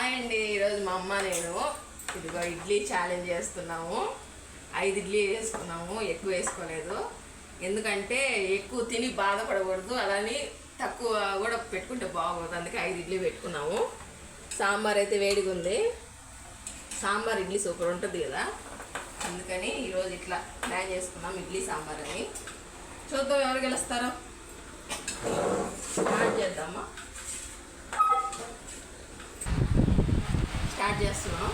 Hi అండి. ఈరోజు మా అమ్మ నేను ఇదిగో ఇడ్లీ ఛాలెంజ్ చేస్తున్నాము. 5 ఇడ్లీ వేసుకున్నాము, ఎక్కువ వేసుకోలేదు. ఎందుకంటే ఎక్కువ తిని బాధపడకూడదు, అలాని తక్కువ కూడా పెట్టుకుంటే బాగోదు. అందుకే 5 ఇడ్లీ పెట్టుకున్నాము. సాంబార్ అయితే వేడిగా ఉంది. సాంబార్ ఇడ్లీ సూపర్ ఉంటుంది కదా, అందుకని ఈరోజు ఇట్లా ప్లాన్ చేసుకున్నాం ఇడ్లీ సాంబార్ అని. చూద్దాం ఎవరు గెలుస్తారో. స్టార్ట్ చేద్దామా. స్టార్ట్ చేస్తున్నాం.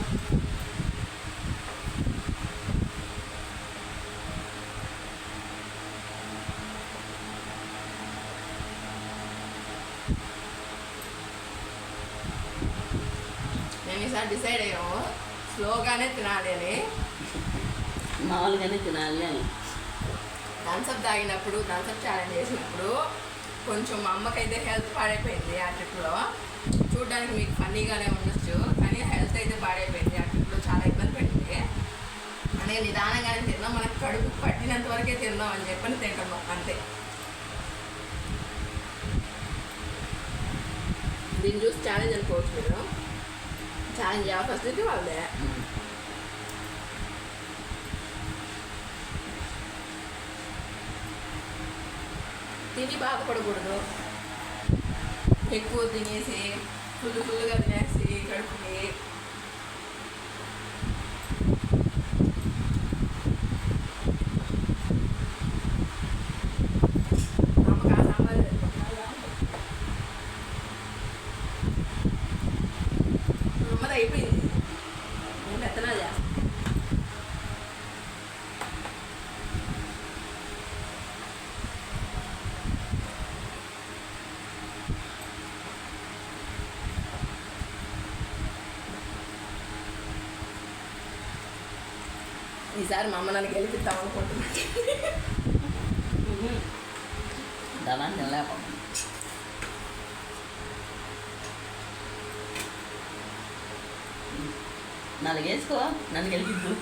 మేము ఈసారి డిసైడ్ అయ్యాము స్లోగానే తినాలి అని, మామూలుగానే తినాలి అని. థమ్సప్ తాగినప్పుడు, థమ్సప్ ఛాలెంజ్ చేసినప్పుడు కొంచెం మా అమ్మకైతే హెల్త్ పాడైపోయింది. ఆ ట్రిప్లో చూడడానికి మీకు ఫన్నీగానే ఉండొచ్చు, కానీ హెల్త్ అయితే పాడైపోయింది. ఆ ట్రిప్లో చాలా ఇబ్బంది పడింది. అందుకే నిదానంగానే తిన్నాం, మనకు కడుపు పట్టినంత వరకే తిందాం అని చెప్పని తింటున్నాం అంతే. దీన్ని చూసి ఛాలెంజ్ అనుకోవచ్చు మీరు. ఛాలెంజ్ ఎవరు ఫస్ట్ అయితే వాళ్ళదే. తిని బాధపడకూడదు, ఎక్కువ తినేసి ఫుల్గా తినేసి కడుపుని అమ్మది అయిపోయింది. నేను పెత్తనా చేస్తాను. ఈసారి మా అమ్మ నన్ను గెలిపిద్దాం అనుకుంటున్నాను. దాని తినలేకపో. నాలుగు వేసుకో, నన్ను గెలిపిద్దు.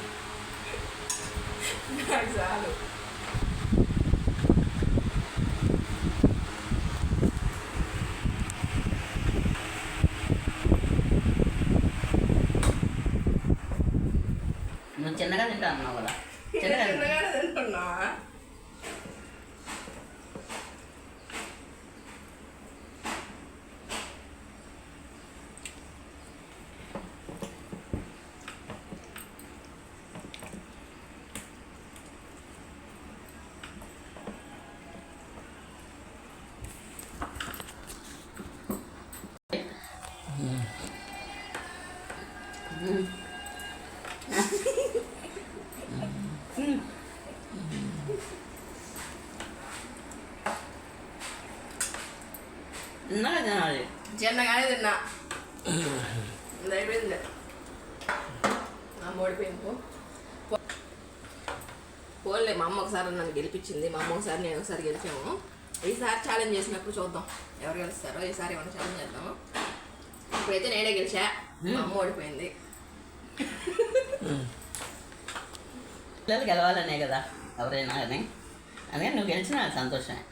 నాకు చాలు. నువ్వు చిన్నగా తింటా అన్నావు కదా, చిన్నగా తింటున్నావా? చిన్నగా తినాలి. చిన్నగానే తిన్నా, అయిపోయింది. ఓడిపోయింది. పోన్లే, మా అమ్మ ఒకసారి నన్ను గెలిపించింది, మా అమ్మ ఒకసారి నేను ఒకసారి గెలిచాము. ఈసారి ఛాలెంజ్ చేసినప్పుడు చూద్దాం ఎవరు గెలుస్తారో. ఈసారి ఏమైనా ఛాలెంజ్ చేద్దాము. ఇప్పుడైతే నేనే గెలిచా, మా అమ్మ ఓడిపోయింది. పిల్లలు గెలవాలనే కదా ఎవరైనా కానీ, అందుకని నువ్వు గెలిచిన సంతోషమే.